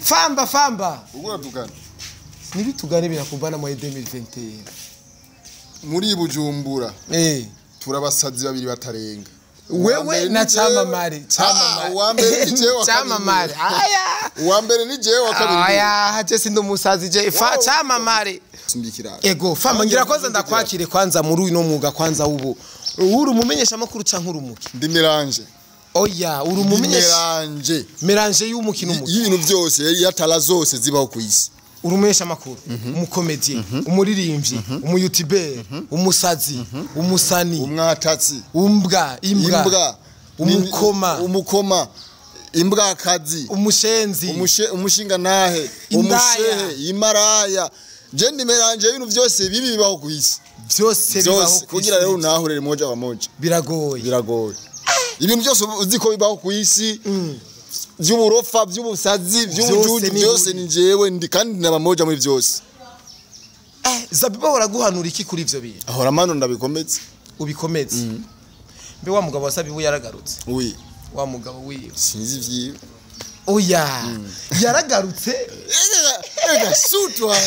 Famba. Ugura tugana. Nibitugane binakumbana mu 2021. Muri Bujumbura. Turabasazi babiri batarenga. Wewe na Chamamare. Uwambere ni jewe. Chamamare. Aya. Uwambere ni jewe wakabiri. Aya, haje sindo musazi je. Chamamare. Simbikirara. Ego, Famba ngira koza ndakwakire kwanza muri uyu no mwuga kwanza ubu. Uri umumenyesha makuru canke urumuki. Ndi Miranje. Oya, uri umumenyesha. Miranje y'umukino umuki. Ibintu byose yatala zose zibaho kwisi. Urumesha makuru, umukomedie, umuririmbyi, umuyoutuber, umusazi, umusani, umwatatsi, imbwa, umukoma, imbwa kazi, umushenzi, umushinga nahe, umushehe, imaraya. Je ndi Miranje y'ibintu byose bibi bibaho kwisi. Byose bibaho kwisi. Kugira rero unahurere moja kwa moja. Biragoye. Ibintu byose uziko bibaho kwisi. By'uburofa by'ubusazi by'ubujuju byose ni jewe ndi kandi nabamoja muri byose. Zabiba waraguhanura iki kuri ivyo bintu? Ahora mano ndabikometse. Ubikometse. Mbe wa mugabo wasabibu yaragarutse. Oui. Wa mugabo wiyo. Sinzi vyiwe. Oya. Yaragarutse. Ega sutwa.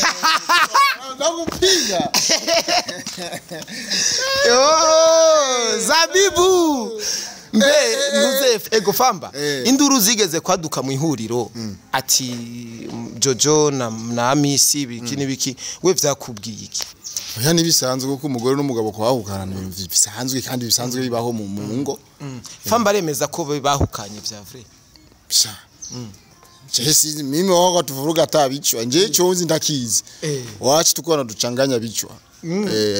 Nakupiga. Zabibu. Mbe Nuzef ego Famba induru zigeze kwaduka mu ihuriro ati Jojo na Amisi biki we vyakubwiye iki? Oya nibisanzwe kuko umugore n'umugabo kwahukana bisanzwe kandi bisanzwe bibaho mu ngo. Famba remeza ko bahukanye vya vrai. Sha. Jesi mimi wako tuvuruga tabichwa nje chonzi ndakizi. Wachi tukona duchanganya bichwa.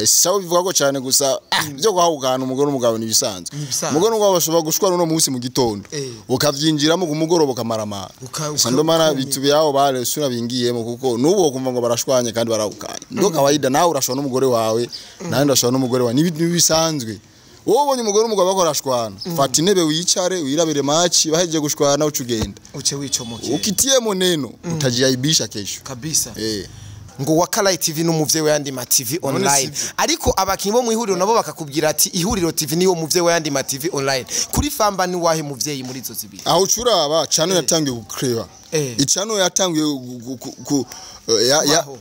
Sawa bivuga ko cyane gusa byo kwahukana umugore n'umugabo nibisanzwe. Umugore n'umugabo bashobora gushwana no munsi mu gitondo. Ukavyinjiramo ku mugoroba kamarama. Sandomana bitubi yaho bare sura bingiyemo kuko nubo kumva ngo barashwanye kandi barahukanye. Ndo kawaida nawe urashwana n'umugore wawe nandi ndashwana n'umugore wawe nibisanzwe. Wowe ubonye umugore n'umugabo bakorashwana fata intebe wicare wirabire match baheje gushwana ucugenda. Uce wicomoke. Ukitiyemo neno utajiaibisha kesho. Kabisa. Ngo WAKA LIGHT TV n'umuvye we yandi ma TV online ariko abakinyi bo mu ihuriro nabo bakakubwira ati ihuriro TV niyo muvye we yandi ma TV online kuri Famba ni wahe muvyeyi muri zo zibiri aho curaba channel yatangiye gukreba icano yatangiye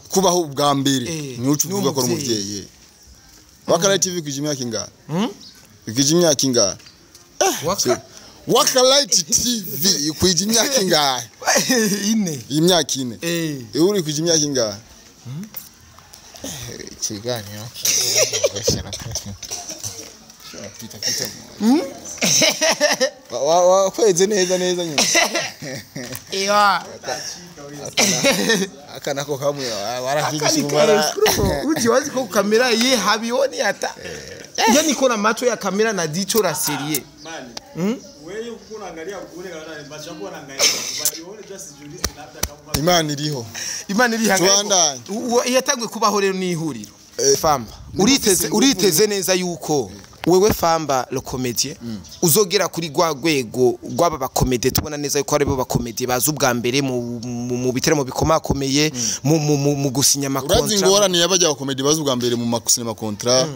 kubaho ubwa mbere ni ucuvuga ko umuvyeyi WAKA LIGHT TV kwijimya kinga kwijimya kinga WAKA LIGHT TV kwijimya kinga ine imyaka ine uri kwijimya kinga Kiganiro kweze neza nyuma iya akanako kamwe warakigisha umara uji wazi ko kamera ye habioni hata yani kona macho ya kamera na dicho la serie wewe unaangalia kule kana macho yako anaangalia balione just julize labda kama Imana iri hagati yatangwe kubaho rero ni ihuriro Famba uriteze neza yuko wewe Famba le comédien uzogera kuri gwa rwego rw'aba bakomedie tubona neza yuko aribo bakomedie baza ubwa mbere mu biteramo bikomakomeye mu gusinya amakontra urazi ngorane yabajya bakomedie baza ubwa mbere mu makusinya amakontra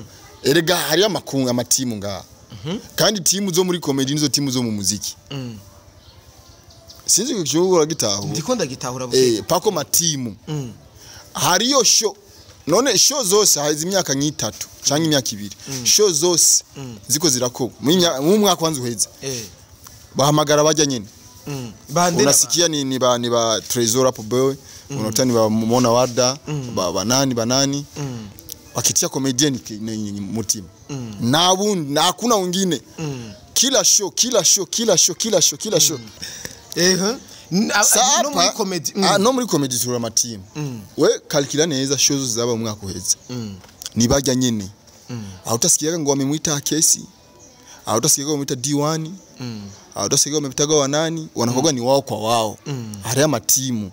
erega hari amakunga amatimu nga kandi timu zo muri comedy nizo timu zo mu muziki sinzi ko cyubura gitaho ndikonda gitahura buke pako matimu hariyo show none show zose hazi imyaka nyitatu canke imyaka ibiri show zose ziko zirakoba mu mwaka wanze uheze bahamagara bajya nyene unasikia ni ba Trezor Up Boy unotani ba Mona Warda banani wakitia comedian mutima nabundi hakuna wengine kila show no muri comedy tura matimu we kalkila neza show zaba mu mwaka uheze nibajya nyene aho utasikiyaga ngo wamemwita kesi aho utasikiyaga wamemwita D1 aho utasikiyaga wamemwita wanani wanakoga ni wao kwa wao hari amatimu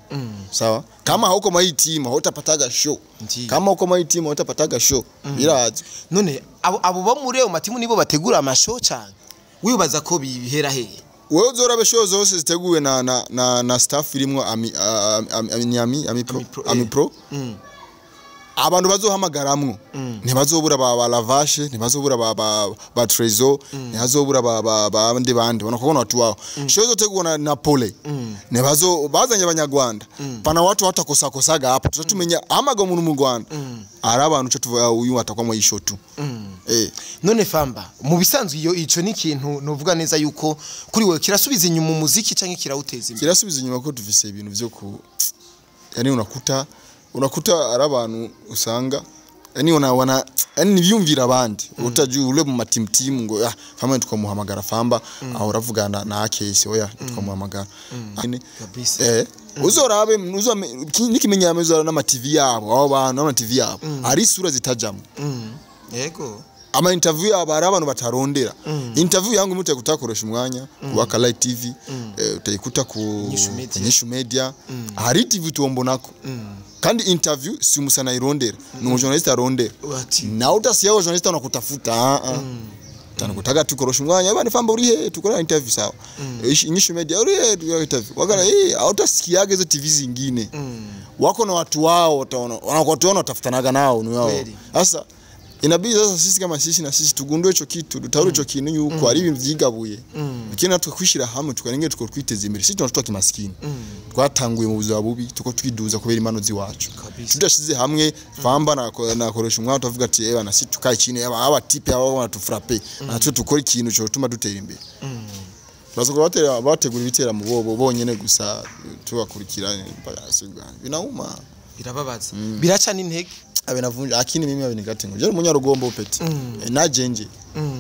sawa kama hauko mai timu hutapataga show kama hauko mai timu hutapataga show birazi none abo bo muri yo matimu nibo bategura amashow cyane wibaza ko bihera he wewe uzorabe show zose ziteguwe na staff irimwo ami pro abantu bazohamagaramwo ntibazobura ba lavashe ntibazobura ba trezor ntibazobura bandi wanakubona watu wao shozo teguna na pole bazanye abanyarwanda pana watu watakosaga hapo tutatumenya amaga umuntu mu Rwanda ari abantu cyo tuvuga uyu atakwamo yishotu none Famba mu bisanzwe iyo ico ni ikintu novuga neza yuko kuri wewe kirasubiza inyuma umuziki canke kirawuteza imbere kirasubiza inyuma ko dufise ibintu byo ku yani unakuta ari abantu usanga yani wana yani nibyumvira abandi utaje ule mu matimtimu ngo famwe tukamuhamagara Famba aho ravugana na akesi oya tukamuhamagara uzorabe nikimenyameza na TV yabo abo bantu na TV yabo ari sura zitajamo yego ama interview yabo ari abantu batarondera interview yangu mute kutakoresha umwanya ku WAKA LIGHT TV utayikuta ku Nyishu Media hari TV tuombonako kandi interview si umusana irondera ni umujournalist arondera na utasiya journalist anakutafuta tanakutaga tukorosha umwanya bani Famba uri he tukora interview sawa Nyishu Media uri he tukora interview wagara utasikia gezo TV zingine wako na watu wao wanakuona utafutanaga nao ni wao sasa inabidi sasa sisi kama sisi na sisi tugundwe ico kitu dutahure ico kintu yuko ari ibintu vyigabuye bikina natwe kwishira hamwe tukarenge tuko kwiteza imbere sisi tunatwa kimaskini twatanguye mu buzima bubi tuko twiduza kubera imano ziwacu tudashize hamwe Famba nakoresha umwanya tuvuga ati na sisi tukaye chine aba tipe aba banatufrape natwe tukora ikintu cyo tuma dutera imbere bazogo bategura ibitera mu bobo bonyene gusa tubakurikirane binauma birababaza biraca n'intege abenavunja akini mimi abenikatengo je munyarugombo upeti na jenje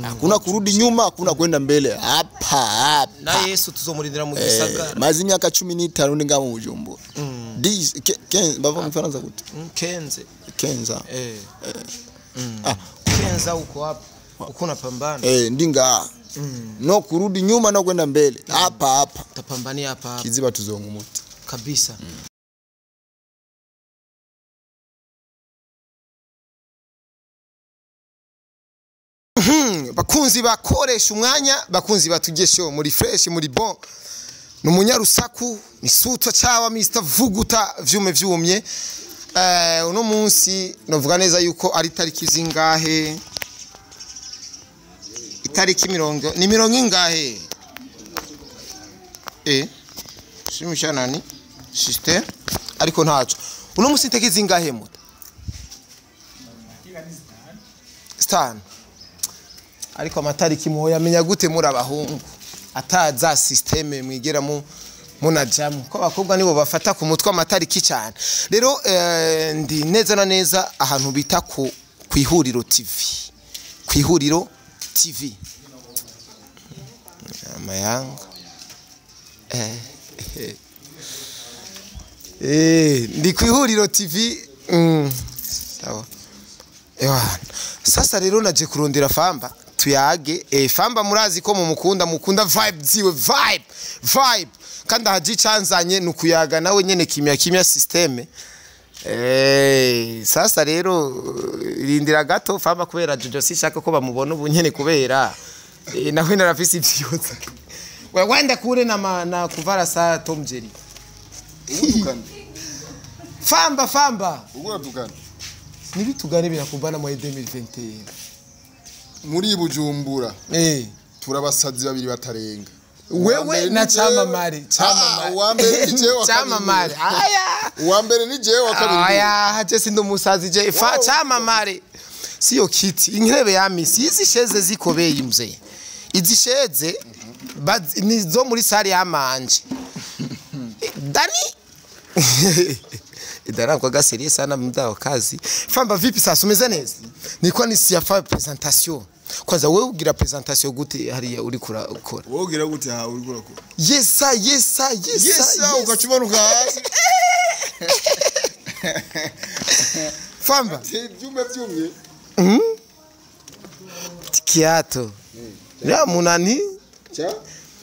hakuna kurudi nyuma hakuna kwenda mbele hapa na Yesu tuzomurindira mu gisagara mazi myaka 15 ndi ngamo mujumbo this bava mu Faransa gute kenza kenza uko hapa uko napambana ndinga no kurudi nyuma no kwenda mbele hapa tapambania hapa kiziba tuzonga umuti kabisa bakunzi bakoresha umwanya bakunzi batugesho muri fresh muri bon numunyarusaku misuto cyawa Mr Vuguta vyumye uno munsi novuga neza yuko ari tariki zingahe itariki ni mirongo ingahe shimisha nani sister ariko ntaco uno munsi tariki zingahe muta stan ariko amatariki muho yamenya gute muri abahungu ataza systeme mwigera munajamo ko bakobwa nibo bafata ku mutwe amatariki cyane rero ndi neza na neza ahantu bita ku ihuriro TV amayanga ndi ku ihuriro TV sawa sasa rero naje kurondera Famba tuyage Famba murazi ko mukunda vibe ziwe vibe kandi haji canzanye nukuyaga nawe nyene kimya systeme sasa rero irindira gato Famba kubera Jojo sishaka ko bamubona ubunyene kubera nawe narafise ivyotsa wenda kure na kuvara sa Tom Jerry Famba ugura tukana nibitugane birakubana mu 2021 muri Bujumbura turabasazi babiri batarenga wewe na chamamare uwambere ni jewe chamamare uwambere ni jewe wa kabiri haje sindo musazi je chamamare siyo kiti inkrebe ya misi izisheze zikobeye imze izisheze nizo muri sari yamanje Dani idara kwa gaserie sana muda wa kazi Famba vipi sasa umeze neza niko nisiyafa presentation kwanza wewe ugira presentation gute hariya uri kurakora wewe ugira gute ha uri kurakora yesa ukachubanuka hasi Famba byumye kiato ya munani cha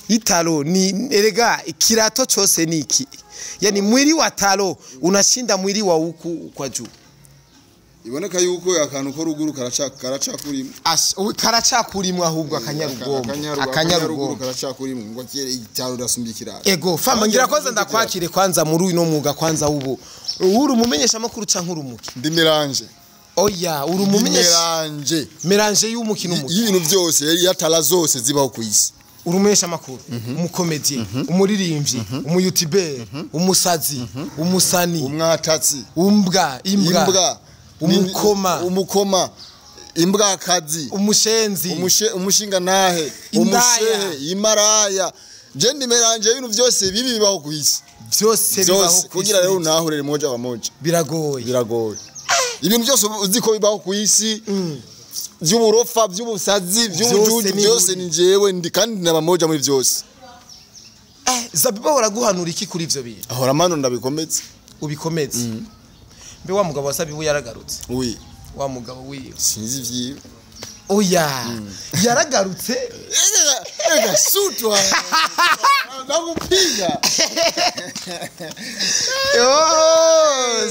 italo ni erega ikirato cyose niki yani mwili wa talo unashinda mwili wa huku kwa juu iboneka yuko akantu ko ruguru karacakurimo karacakurimo ahubwo akanyarugombo karacakurimo ngo kiere itaro rasumbi kirara ego famba ngira koza ndakwakire kwanza muri uno mwuga kwanza ubu uri umumenyesha makuru canke urumuki ndi Miranje oya uri umumenyesha Miranje y'umukino y'ibintu byose yatala zose zibaho kwisi urumesha makuru umukomedie umuririmbyi umuyoutuber umusazi umusani umwatatsi imbwa umukoma imbwa kazi umushenzi umushinga nahe umushehe imaraya je ndi Miranje y'ibintu byose bibi bibaho kwisi byose bibaho kugira rero nahurere moja wa moja biragoye ibintu byose uziko bibaho kwisi by'uburofa by'ubusazi by'ubujuju byose ni jewe ndi kandi nabamoja muri byose Zabiba waraguhanura iki kuri ivyo bintu ahora mano ndabikometse ubikometse mbe wa mugabo wasabibu yaragarutse oui wa mugabo wiyo sinzi vyiwe oya yaragarutse ega sutwa nagupiga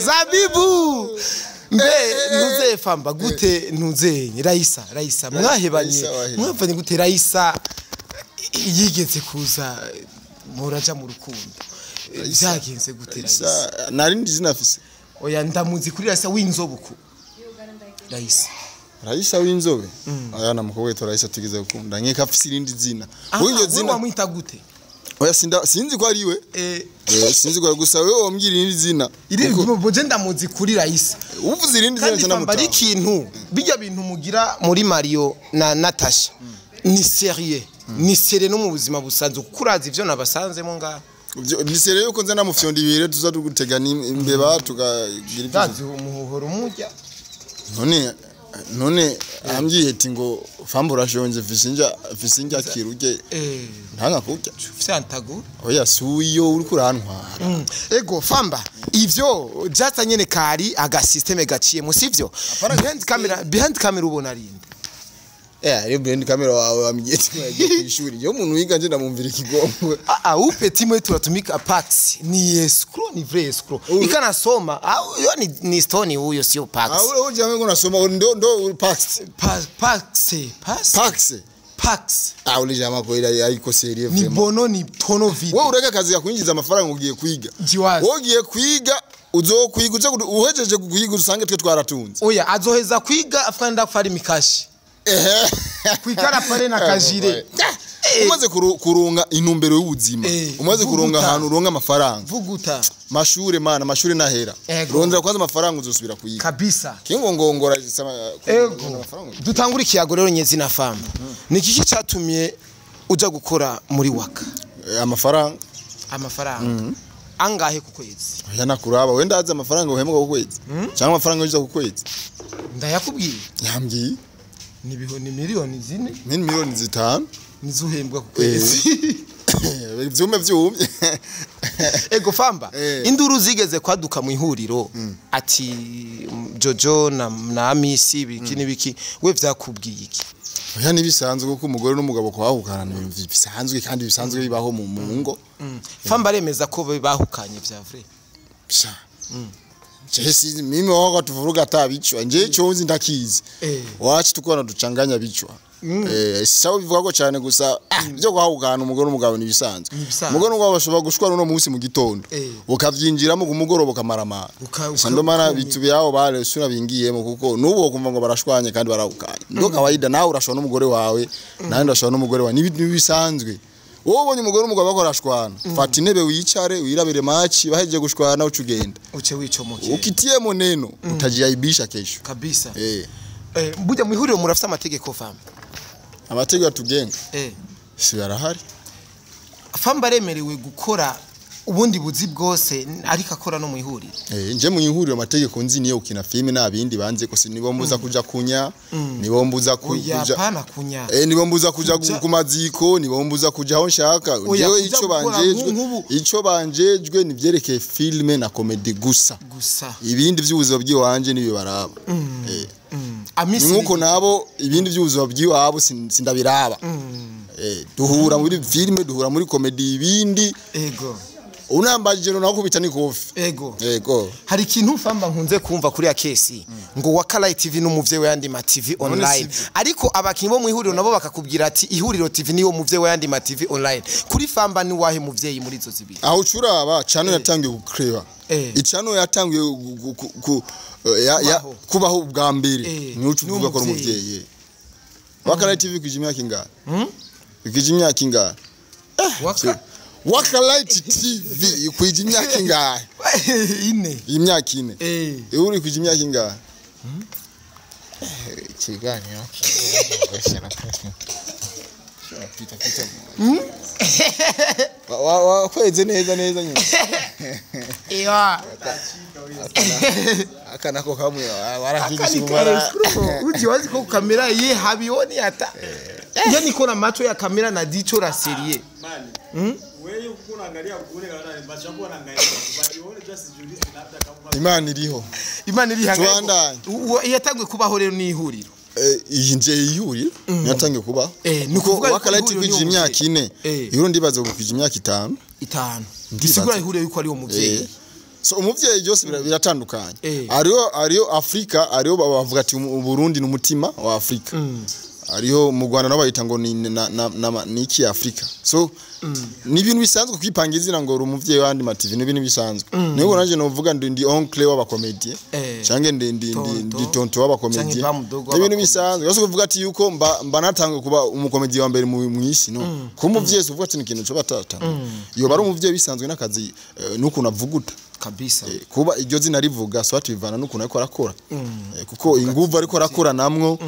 Zabibu mbe ntuze famba gute ntuze Raisa mwahebanye mwavanye gute Raisa yigeze kuza muraja mu rukundo byagenze gute Raisa narindi zinafise oya ndamuzi kuri Raisa w'inzobuku Raisa w'inzobe aya namukobwe to Raisa tugeze gukunda nkeka afise irindi zina uryo zina wamwita gute oya sinzi ko ariwe sinzi ko gusa wewe wombwira irindi zina boje ndamuzi kuri Raisa uvuze irindi zina cyane mutaho bari kintu bijya bintu mugira muri Mario na Natasha ni sérieux ni sérieux no mu buzima busanzwe kuraza ivyo nabasanzemo nga ni sérieux yuko nze namufyondi ibire tuza tugutegana imbeba tukagira ibyo umuhoro mujya none ambyiye ati ngo FAMBA urashonje fisinja kiruge ntanga kurya fyantago oya suyo uri kurantwara ego FAMBA ivyo jatsa nyene kari aga systeme gaciye musivyo behind camera ubona rinde iyo behind camera wawe wamgiye kwishuri yo umuntu wiga nje ndamumvira ikigongwe upeti mwe turatumika pax ni escrow ni vrai escrow ikanasoma yo ni stone huyo sio pax ule jamwe ngo nasoma ndo pax ule jamaa ko ila yiko serie ni bono ni tono video wewe ureka kazi ya kuinjiza amafaranga ugiye kwiga wowe ugiye kwiga uzokwiga uhejeje kwiga usange twe twaratunze oya azoheza kwiga afanda kufari mikashi kwikara pale na kajire umaze kurunga intumbero y'ubuzima umaze kurunga ahantu uronga amafaranga vuguta mashure nahera rondera kwanza amafaranga uzosubira kuyiga kabisa kingo ngongora dutangura ikiyago rero nyezi na FAMBA nikiki cyatumye uja gukora muri WAKA amafaranga angahe ku kwezi yana kuraba wenda aza amafaranga uhembwa ku kwezi cyangwa amafaranga uza ku kwezi ndayakubwiye yambwiye ni miliyoni 4 ni miliyoni 5 nizuhembwa ku kwezi vyumye ego FAMBA induru zigeze kwaduka mu ihuriro ati Jojo na Amisi biki we vyakubwiye iki oya nibisanzwe kuko umugore n'umugabo kwahukana bisanzwe kandi bisanzwe bibaho mu ngo FAMBA remeza ko bahukanye vya vrai Chesi mimi wako tuvuruga ata bichwa nje chonzi ndakizi wachi tukona ducanganya bichwa sawa bivuga ko cyane gusa byo kwahukana umugore n'umugabo ni bisanzwe umugore n'umugabo bashobora gushwana no munsi mu gitondo ukavyinjiramo ku mugoroba kamarama sandomana bitubi yawo bale sura bingiyemo kuko nubo kumva ngo barashwanye kandi barahukanye ndo kawaida nawe urashwana n'umugore wawe nandi urashwana n'umugore wawe ni bisanzwe wowe umugore n'umugabo bakorashwana fata intebe wicare wirabire match baheje gushwana ucugenda uce wicomoke ukitiye moneno utajiaibisha kesho kabisa mbuja mwihuriro murafite amategeko FAMBA amategeko atugenga si yarahari FAMBA remerewe gukora ubundi buzi bwose ariko akora no mwihuriro nje mwihuriro amategeko nzi niyo ukina filme nabindi banze ko sinibombuza kuja kunya nibombuza kuja pana kunya nibombuza kuja ku maziko nibombuza kuja aho nshaka jewe ico banjejwe nivyerekeye filme na comedy gusa ibindi vy'ubuzima bw'iwanje nibi baraba nkuko nabo ibindi vy'ubuzima bw'iwabo sindabiraba duhura muri filme duhura muri comedy ibindi unambajije no nakubita ni kofi ego hari ikintu Famba nkunze kumva kuri ya kesi ngo WAKA LIGHT TV n'umuvye we yandi ma TV online ariko abakinyi bo mw'ihuriro nabo bakakubwira ati ihuriro TV niyo muvye we yandi ma TV online kuri Famba ni wahe muvyeyi muri izo zibiri aho curaba channel yatangiye gukreba icano yatangiye kubaho bwa mbere ni ucuvuga ko umuvyeyi WAKA LIGHT TV kwijimya kinga kwijimya kinga WAKA LIGHT TV kwijimya kinga ine imyaka ine uri kwijimya kinga kiganiro kweze neza nyine akanako kamwe warakigisha umara uji wazi ko kamera ye habioni hata iyo niko na macho ya kamera na dicho la serie wewe unaangalia kule kana mbasha kuona angalia balione just juristi labda kama Imana iri hanga yatangwe kubaho rero ni ihuriro iyi nje ihuriro yatangiye kubaho nuko WAKA LIGHT kwije imyaka ine ihuro ndibaza kwije imyaka 5 bisigura ihuriro yuko ari umuvyeyi so umuvyeyi byose biratandukanye ariyo Afrika ariyo bavuga ati Burundi n'umutima wa Afrika ariyo mu Rwanda nabo bayita ngo ni iki Afrika so ni ibintu bisanzwe kwipanga izina ngo umuvyeyi wandi ma TV ni ibintu bisanzwe niho nanje no vuga ndi oncle w'aba comedie canke ndi tonto w'aba comedie ni ibintu bisanzwe yose kuvuga ati yuko mba natanga kuba umukomedie wa mbere mu isi no ko umuvyeyi uvuga ati ni ikintu cyo batata iyo bari umuvyeyi bisanzwe n'akazi nuko navuguta kabisa kuba iryo zina rivuga so ativana nuko ariko arakora kuko inguvu ariko arakora namwo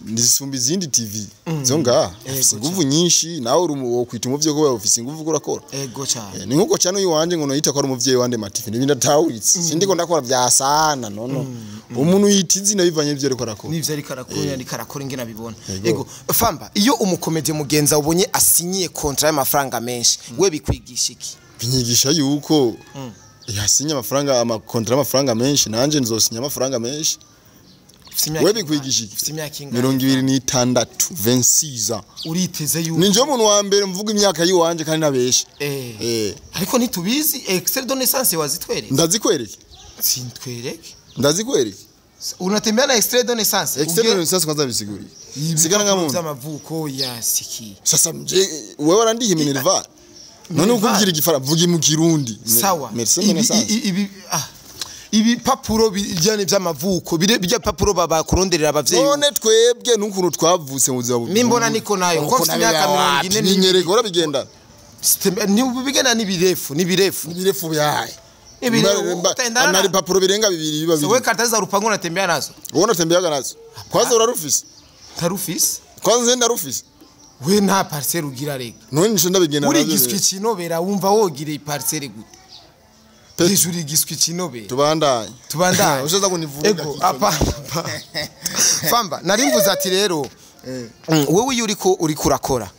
ndisumba izindi TV zo ngaha inguvu nyinshi nawe uri kwita umuvyeyi ko ufise inguvu ko urakora ego cyane ni nkuko cyane uyu wanje ngo no yita ko ari umuvyeyi wande matifi nibindi atawuritse sindiko ndakora byasana nono umuntu yita izina bivanye ibyo ariko arakora nivyo ariko arakora yandika arakora ingena bibona ego Famba iyo umukomedie mugenza ubonye asinyiye contrat y'amafaranga menshi we bikwigisha iki binyigisha yuko yasinya amafaranga amakontra y'amafaranga menshi nanje nzosinya amafaranga menshi wewe kwigisha iki 26 26 uriteze yuko ninje umuntu wa mbere mvuga imyaka yiwanje kandi nabeshe ariko nitubizi extrait de naissance wazitwereke ndazikwereke unatembea na extrait de naissance kwanza bisiguri sigana ngamuntu z'amavuko ya siki sasa mje wewe warandiye minerva none ukubwira igifara vuga mu kirundi sawa ibi papuro bijyane by'amavuko bijya papuro baba kuronderera abavyeyi none twebwe n'ukuntu twavuse mu buzima mimbona niko nayo ko mfite imyaka 40 ninyereko urabigenda ni ubigenda nibirefu yaye nari papuro birenga 2 biba so we kataza rupango natembea nazo ubona tembeaga nazo kwanza urarufise tarufise kwanza ndarufise we nta parcelle ugira rega none nisho ndabigenda nazo uri giswi kinobera wumva wogire parcelle gute Uri giswi kinobera tubandanye ushaza kunivuga ego apa Famba narimvuza ati rero wewe yuriko uri kurakora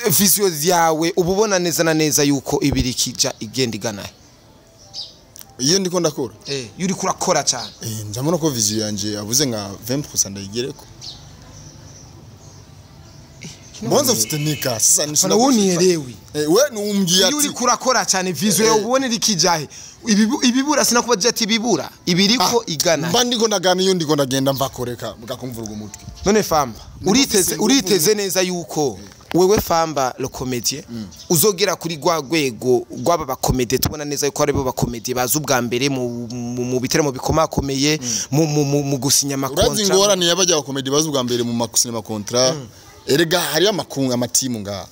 visio yawe ububona neza na neza yuko ibirikija igenda iganaye iyo ndiko ndakora yuri kurakora cyane njamona ko visio yanje avuze nka 20% ndayigereko Mwanza mfite nika sasa nishona wunielewi we numbwiye ati yuri kurakora cyane visio yawe ubone rikijahe ibibura sinakubaje ati ibibura ibiriko igana mba ndiko ndagana iyo ndiko ndagenda mvakoreka mugakumvuruga umutwe none Famba uriteze neza yuko wewe Famba le comédien uzogera kuri rwego rw'aba bakomedie tubona neza yuko ari bo bakomedie baza ubwa mbere mu biteramo bikomakomeye mu gusinya amakontra urazi ngorane yabajya abakomedie baza ubwa mbere mu makusinya amakontra erega hari amakunga amatimu nga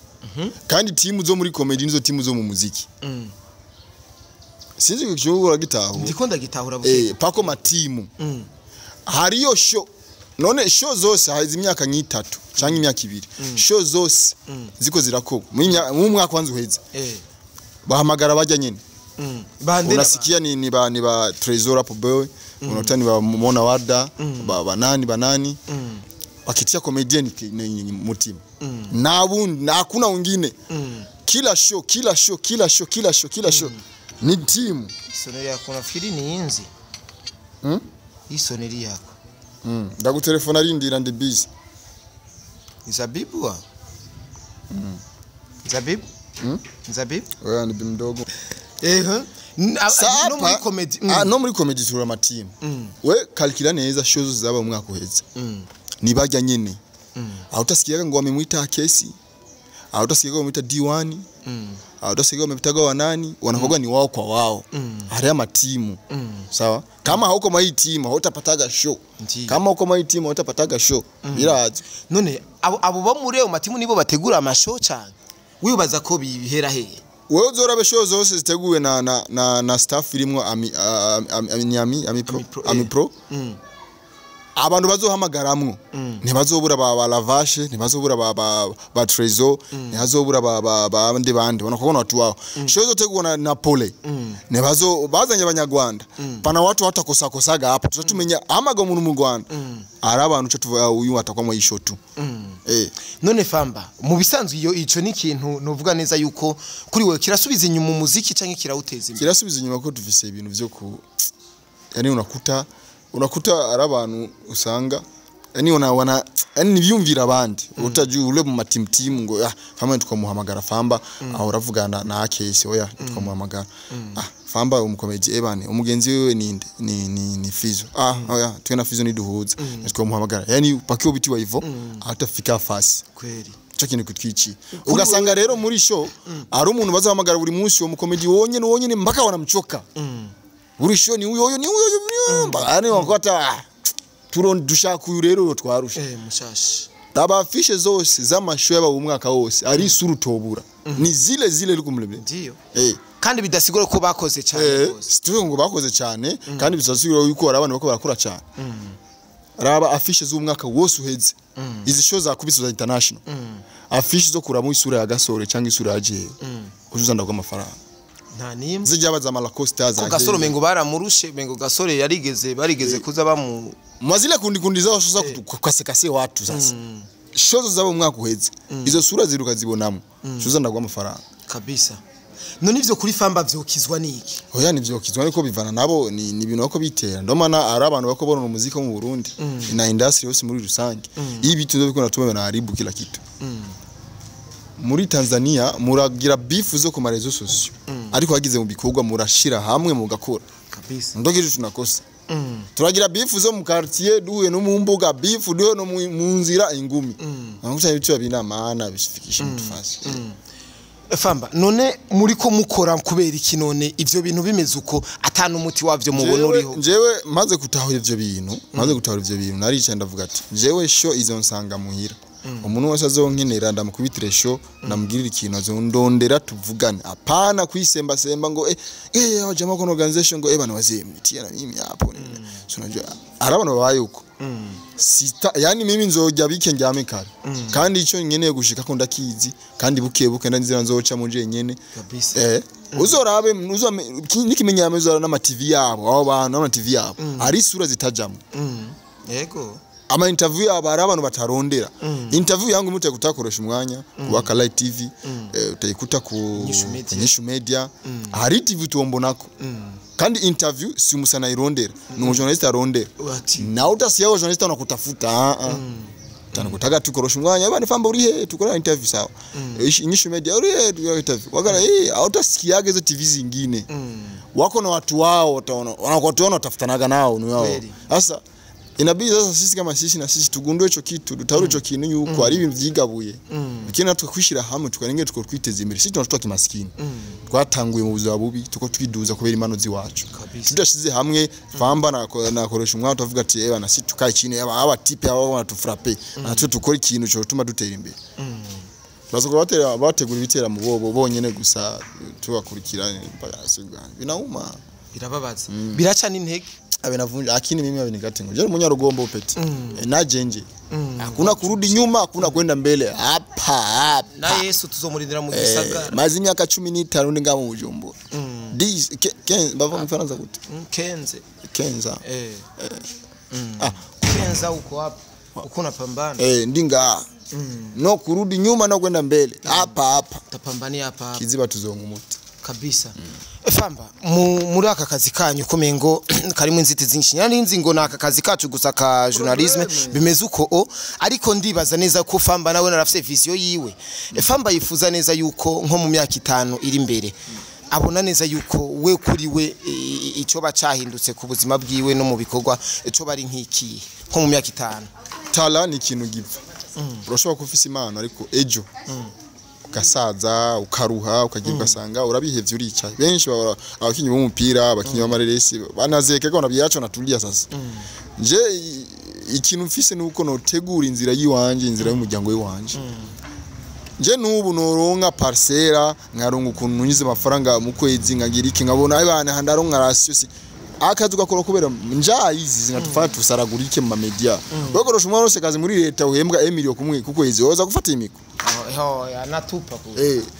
kandi timu zo muri comedy nizo timu zo mu muziki sinzi kucyubura gitaho ndiko ndagitahura buke pako matimu hariyo show none show zose hazi imyaka nk'itatu canke imyaka 2 show zose ziko zirakorwa mu mwaka wanzu uheze bahamagara bajya nyine unasikia ni ba Trezor Up Boy unotani ba Mona Warda banani wakitia comedian mutima nabundi hakuna wengine kila show ni timu isoneri yako nafikiri ni inzi isoneri yako ndagutelefona rindira ndi busy Zabibu wa Zabibu Zabibu wewe ni bimdogo no muri comedy no muri comedy tura amatimu we kalkila neza shows zaba mu mwaka uheze nibajya nyene aho utasikiyaga ngo wamemwita kesi aho utasikiyaga wamemwita D1 aho utasikiyaga wamemwita wa nani wanakoga ni wao kwa wao hari amatimu sawa kama hauko mai timu hautapataga show kama hauko mai timu hautapataga show biraje none abo bo muri yo matimu nibo bategura amashow cyane wibaza ko bihera hehe wewe uzorabe show zose ziteguwe na staff irimwo ami pro abantu bazohamagaramwo ntibazobura ba lavashe ntibazobura ba trezor ntibazobura ba bandi wanakubona watu wao show zotegwa na pole bazanye abanyarwanda pana watu hatakosaga hapo tuzatumenya amaga umuntu mu Rwanda ari abantu cyo tuvuga uyu atakwamo yisho tu none Famba mu bisanzwe iyo ico ni kintu novuga neza yuko kuri wewe kirasubiza inyuma umuziki canke kirawuteza imbere kirasubiza inyuma ko dufise ibintu byo ku yani unakuta ari abantu usanga yani yani byumvira abandi utaje ule mu matimtimu ngo Famba tukamuhamagara Famba aho ravugana na case oya tukamuhamagara Famba umukomedi ebane umugenzi wewe ninde ni Fizo oya twena Fizo ni duhuza tukamuhamagara yani pakio bitiwa hivyo atafika fasi kweli cyo kintu kutwici ugasanga rero muri show ari umuntu bazahamagara buri munsi wo mukomedi wonyene mpaka wanamchoka buri show ni uyo mbane wakota dushaka uyu rero twarusha mushashi taba fishe zose z'amashow yaba umwaka wose ari isuru tobura ni zile likumulebe ndio kandi bidasigura ko bakoze cyane bose situwe ngo bakoze cyane kandi bizasigura yuko ari abantu bako barakora cyane raba afishe z'umwaka wose uheze izi show za kubisa za international afishe zo kuramo isura ya Gasore cyangwa isura ya Jewe uzuzanda kwa amafaranga nta nimwe zijaba za Malacosta za Gasore mengo baramurushe mengo Gasore barigeze kuza bamu mazile kundi zao shoza kukasekase watu sasa shozo zabo mwaka uheze izo sura ziruka zibonamo shoza ndagwa amafaranga kabisa none ivyo kuri Famba vyokizwa niki oya nivyokizwa niko bivana nabo ni ibintu bako bitera ndomana ari abantu bako bona umuziki mu Burundi na industry yose muri rusange ibi tuzo biko natume na haribu kila kitu muri Tanzania muragira beef zo ku marezo sosio ariko wagize mu bikorwa murashira hamwe mugakora kabisa ndogije tunakosa turagira beef zo mu quartier duwe no mu mbuga beef duwe no mu nzira ingumi nakucha ibitu binamana bisifikisha mutufasi Famba none muri ko mukora kubera iki none ivyo bintu bimeze uko atanu umuti wavyo mubona uriho jewe maze gutahura ivyo bintu narica ndavuga ati jewe show izo nsanga muhira umuntu wese azonkenera ndamukubitire show namugirira ikintu azondondera tuvugane apana kwisemba semba ngo jama kono organization ngo bana wazemitiya na mimi hapo sunajua arabana bayuko sita yani mimi nzojya bikenjyame kare kandi ico nkeneye gushika ko ndakizi kandi bukebuke ndanzira nzoca muje nyene kabisa uzorabe nikimenyame uzora na TV yabo abo bantu na TV yabo ari sura zitajamo yego ama interview aba ari abantu batarondera interview yangu mute kutakoresha umwanya WAKA LIGHT TV utayikuta ku Nyishu Media hari TV tuombonako kandi interview si umusana irondera ni journalist arondera na utasiya journalist anakutafuta tanakutaga tukorosha umwanya bani Famba uri he tukora interview sawa Nyishu Media uri he tukora interview wagara utasikiaga zo TV zingine wako na watu wao wanakuona utafutanaga nao ni wao sasa inabidi sasa sisi kama sisi na sisi tugundwe ico kitu dutahure ico kintu yuko ari ibintu vyigabuye bikina natwe kwishira hamwe tukarenge tuko kwiteza imbere sisi tunatwa kimaskini twatanguye mu buzima bubi tuko twiduza kubera imano ziwacu tudashize hamwe Famba nakoresha umwaka tuvuga ati na sisi tukaye chine aba tipe aba banatufrape natwe tukora ikintu cyo tuma dutera imbere bazoko bategura ibitera mu bobo bonyene gusa tubakurikirana binauma birababaza biraca n'intege abenavunja akini mimi abenikatingo je munyarugombo upeti na jenje hakuna kurudi nyuma hakuna kwenda mbele hapa na Yesu tuzomurindira mu gisagara mazi myaka 15 ndi ngamo Bujumbura this bava mu Faransa gute Kenza Kenza uko hapa uko napambana ndinga no kurudi nyuma no kwenda mbele hapa tapambania hapa kiziba tuzonga umuti kabisa Famba muri aka kazi kanyu komengo karimo inziti zinshi nyari nzi ngo naka kazi kacu gusa ka journalisme bimeze uko ariko ndibaza neza ko Famba nawe narafise vision yiwe Famba yifuza neza yuko nko mu myaka 5 iri imbere abona neza yuko we kuri we ico bacahindutse ku buzima bwiwe no mu bikorwa ico bari nk'iki nko mu myaka 5 tala ni ikintu giva urashobora kufisa imana ariko ejo ugasaza ukaruha ukagira ugasanga urabihevye uricaye benshi abakinyi b'umupira abakinyi b'amareresi banazeke ko nabiyacho natulia sasa nje ikintu mfise nuko notegura inzira yiwanje inzira y'umuryango w'iwanje nje nubu noronka parcela nkaronka ukuntu nyize amafaranga mu kwezi ngagira iki nkabona abana handaronka ratio si akazi ugakora kubera njayizi zinatufata tusaragurike mu media bakorosha umwana wose kazi muri leta uhembwa emilio kumwe kukwezi woza gufata imiko ya natupa ku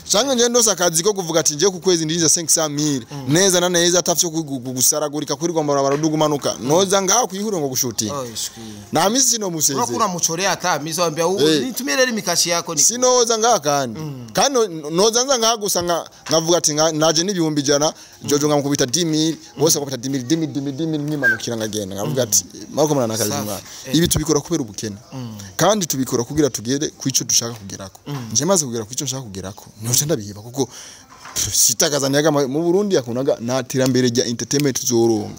cyangwa nje ndosa akazi ko kuvuga ati nje ku kwezi ndinza 500,000 neza na neza atafyo gusaragurika kuri gomba baradugumanuka noza ngaho kwihuriro ngo gushuti na misi sino museze urakura muchore ata misi wambia nitumire mikashi yako ni sinoza ngaho kandi noza nza ngaho gusa ngavuga ati naje n'ibihumbi jana jojo ngamukubita 10,000 bose bakubita 10,000 nkimanukira ngagenda ngavuga ati mariko mwana nakazi mwana ibi tubikora kubera ubukene kandi tubikora kugira tugere kwico dushaka kugerako nje maze kugera kwico nshaka kugerako noce ndabihiba kuko sitakazaniyaga mu Burundi yakunaga natirambere rya entertainment zoronga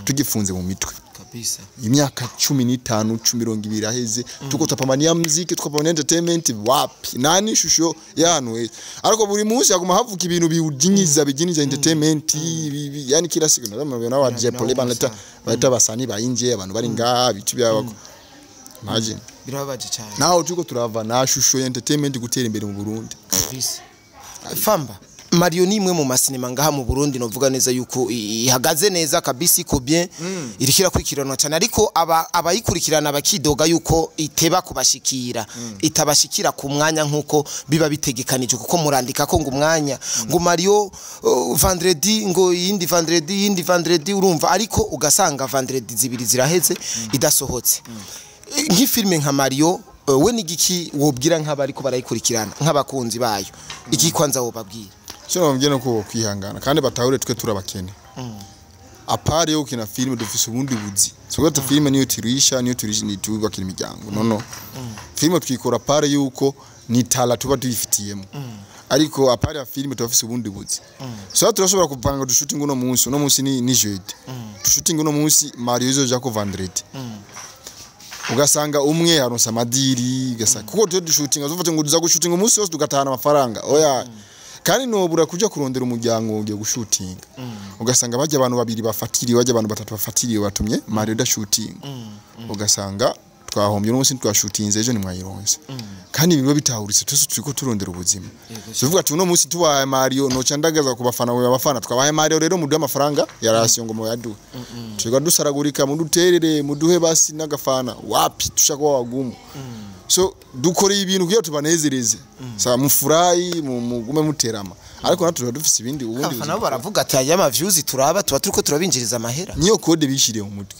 tugifunze mu mitwe kabisa imyaka 15 12 aheze tuko tapamania muziki tukapamania entertainment wapi nani shusho yanwe ariko buri munsi yaguma havuka ibintu biudinyiza bijiniza entertainment yani kila siku ndabona wa DJ Pole banata bahita basani bayinje abantu bari ngaha bitu byabako imagine birabaje cyane naho tuko turava na shusho entertainment gutera imbere mu Burundi kabisa Famba Mario ni imwe mu masinema ngaha mu Burundi novuga neza yuko ihagaze neza kabisa ko bien irikira kwikirana cyane ariko abayikurikirana bakidoga yuko iteba kubashikira itabashikira ku mwanya nkuko biba bitegekanije kuko murandika ko ngo umwanya ngo Mario vendredi ngo yindi vendredi urumva ariko ugasanga vendredi zibiri ziraheze idasohotse nk'ifilme nka Mario we nigiki wobwira nk'abariko barayikurikirana nk'abakunzi bayo iki kwanza wobabwira cyo bambye no ko kwihangana kandi batahure twe turabakene apare yo kina filme dufise ubundi buzi so ko filme niyo tirisha niyo turishi ni tubakira imiryango no filme twikora pare yuko ni tala tuba tuyifitiyemo ariko apare ya filme tufise ubundi buzi so turashobora kupanga du shooting uno munsi ni jeudi du shooting uno munsi Mario izo ko vendredi ugasanga umwe aronsa madiri ugasanga kuko twe du shooting azofata ngo duza gushutinga umunsi wose tugatahana amafaranga oya kandi nobura kuja kurondera umuryango ugiye gushutinga ugasanga bajya abantu babiri bafatiriye bajya abantu batatu bafatiriye batumye Mario da shooting ugasanga twahombye umunsi twashutinze ejo ni mwayironse kandi biba bitahuritse twese turiko turondera ubuzima tuvuga ati uno munsi tubaye Mario no candagaza ku bafana we abafana twabaye Mario rero muduhe amafaranga yarasiyo ngo moyadu tuga dusaragurika muduterere muduhe basi nagafana wapi tushaka wagumu so dukore ibintu kugira tubanezereze sa mufurayi mugume muterama ariko natwe dufise ibindi ubundi abafana baravuga ati aya views turaba tuba turiko turabinjiriza amahera niyo code bishiriye mu mutwe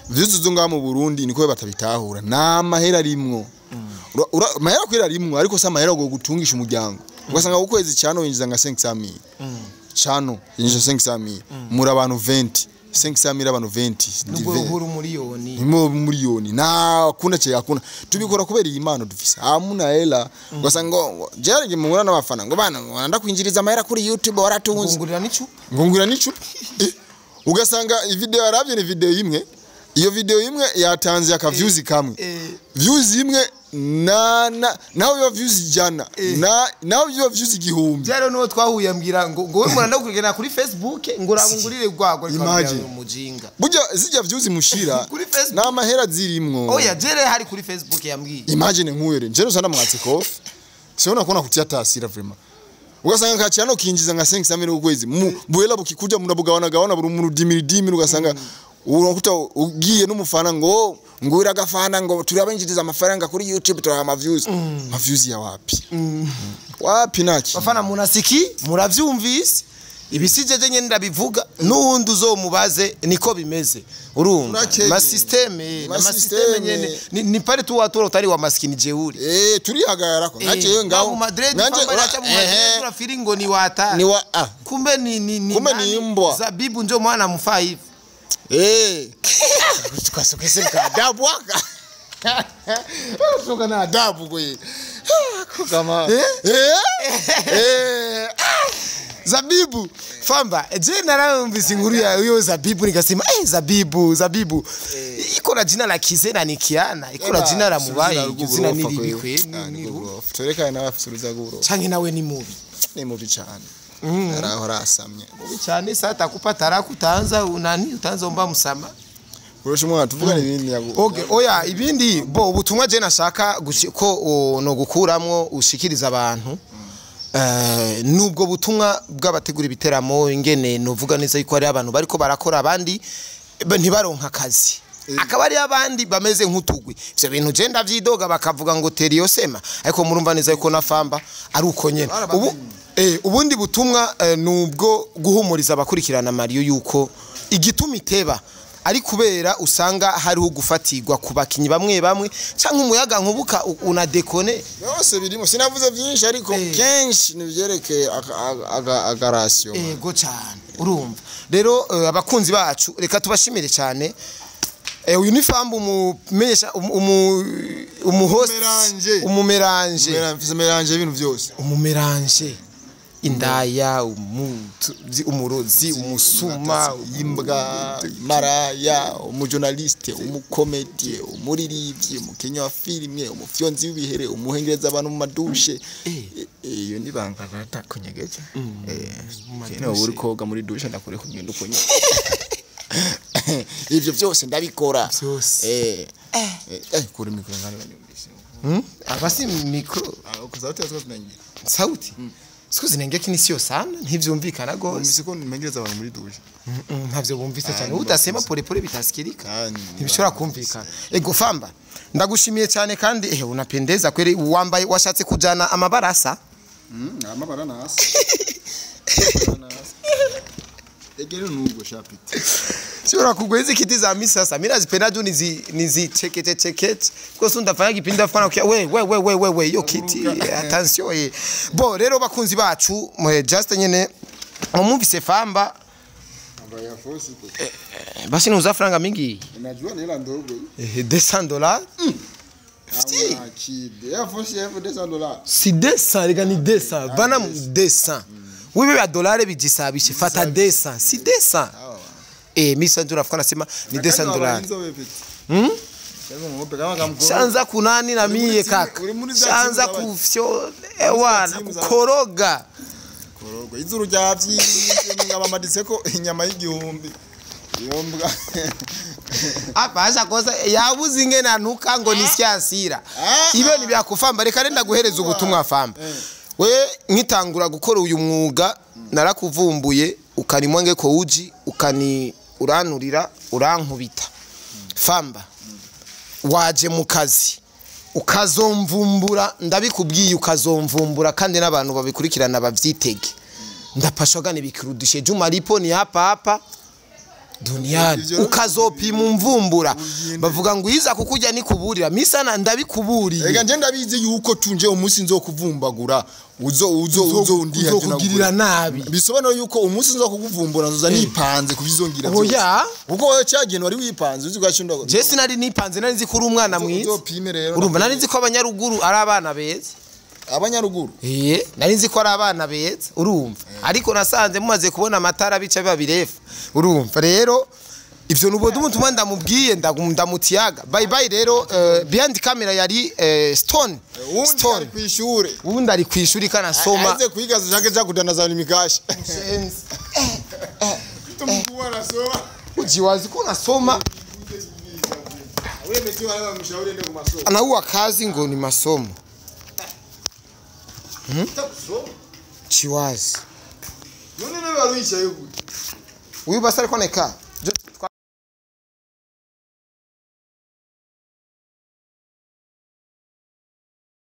views zonga mu Burundi niko batabitahura na mahera rimwo mahera kwera rimwo ariko sa mahera go gutungisha umuryango ugasanga ukwezi cyano yinjiza nka 500,000 cyano yinjiza 500,000 muri abantu 20 500,000 abantu 20 n'ubwo miliyoni imo miliyoni na kuna cye yakuna tubikora kubera imana dufise amuna hela ugasanga jerege mubona n'abafana ngo bana ndakwinjiriza amahera kuri YouTube waratunze ngungurira n'icupa ugasanga video yaravye ni video imwe iyo video imwe yatanze aka views kamwe views imwe naho yo views jana naho yo views igihumbi rero no twahuye ambwira ngo we mwana ndakurigena kuri Facebook ngo rangungurire gwagwa imujinga burya zijya views mushira na mahera zirimwo oya jere hari kuri Facebook yambwiye imagine nkuyere jero sana mwatsiko siona kona kutia tasira vraiment ugasanga kacyano kinjiza nka 500,000 ukwezi buhela bukikuja munabugabana buri mu dimiri ugasanga uronkuta ugiye n'umufana ngo iragafana ngo turabenjiriza amafaranga kuri YouTube turaha ama views ya wapi wapi naki bafana munasiki muravyumvise ibisijeje nyene ndabivuga nundi uzomubaze niko bimeze urumva ma systeme nyene ni pale tu watu utari wa maskini jeuri turi hagara ko naje ngaho nanje urafiri ngo ni wata ni wa kumbe ni imbwa zabibu njo mwana mfa hivi tukasokese adabu waka soka na adabu kwe kama Zabibu Famba je narumvise inkuru ya yo Zabibu nikasema Zabibu ikora jina la kizera ni Kiana ikora jina la mubaye jina niribikwe tureka na bafisuruza guro canke nawe ni mubi cyane araho rasamye mubi cyane sata kupatara kutanza utanza omba musama urusha umwana tuvugana ibindi yago okay oya ibindi bo ubutumwa je nashaka ko no gukuramwo ushikiriza abantu nubwo butumwa bw'abategura ibiteramo ingene novuga neza yuko ari abantu bariko barakora abandi ntibaronka akazi akaba ari abandi bameze nk'utugwi ivyo bintu je ndavyidoga bakavuga ngo teriyo sema ariko murumva neza yuko na Famba ari uko nyene ubundi butumwa nubwo guhumuriza abakurikirana Mario yuko igituma iteba ari kubera usanga hariho gufatirwa ku bakinyi bamwe canke umuyaga nkubuka unadekone yose birimo sinavuze byinshi ariko kenshi nivyerekeye agarasyo go cyane urumva rero abakunzi bacu reka tubashimire cyane uyu ni Famba umumenyesha umuhost umumeranje ibintu byose umumeranje indaya umurozi umusuma imbwa maraya umujournaliste umukomedie umuririmbyi umukenya wa filime umufyonzi w'ibihere umuhengereza abantu mu madushe iyo ni banga batakonyegeje kino uri koga muri dushe ndakore kugenda uko nyine ivyo byose ndabikora kuri mikro ngani banyumvise abasi mikro ukazauti azozunanye sauti Siku zinenge kini sio sana ntivyumvikana gose umisiko nimengereza abantu muri duje ntavyo bumvise cyane udasema pole bitasikirika ntibishobora kumvikana ego Famba ndagushimiye cyane kandi unapendeza kweli wambaye washatse kujana amabarasa amabara nasa egero nugo shapiti Sura kugwezi kiti za misasa mira zipenda juu nizi chekete koso ndafanya kipindi afana kwa we yo kiti attention bo rero bakunzi bacu just nyene umumvise Famba ya fosi basi nuza franga mingi unajua ni hela ndogo $200 ya fosi ya $200 si 200 rega ni 200 bana 200 wewe ya dolari bijisabishe fata 200 si 200 misa njura afukana sema ni $200 Shanza kunani na miye kaka Shanza kufyo ewana kukoroga izuru ryavyi ngabamaditseko inyama y'igihumbi yombwa apasha kosa yabuze ingene anuka ngo nisyasira ibe ni byakufamba reka renda guhereza ubutumwa Famba we nkitangura gukora uyu mwuga narakuvumbuye ukanimwange ko uji ukani uranurira urankubita Famba waje mu kazi ukazomvumbura ndabikubwiye ukazomvumbura kandi n'abantu babikurikirana bavyitege ndapashogane bikirudishe juma lipo ni hapa duniani ukazopima umvumbura bavuga ngo iza kukujya ni kuburira misana ndabikuburiye ega nje ndabizi yuko tunje umunsi nzokuvumbagura uzo ndiha kugirira nabi bisobanura yuko umunsi nzokuvumbura nzoza nipanze kubizongira byose oya uko wewe cyageno wari wipanze uzi gashunda je sinari nipanze nari nzi kuri umwana mwiza urumva nari nzi ko abanyaruguru ari abana beza abanyaruguru nari nzi ko ari abana beza urumva ariko nasanze mumaze kubona amatara bica bibabirefa urumva rero ivyo nubodo umuntu ndamubwiye ndamutiyaga bye rero behind camera yari stone kwishure ubundi ari kwishuri kana soma aze kwigaza jake jakudanaza nimikashi tumkuwa nasoma ujiwazi ko nasoma wewe metiwa leo mshauri ende kwa masomo anaua kazi ngo ni masomo chiwazi none waruisha yuko uyu basari koneka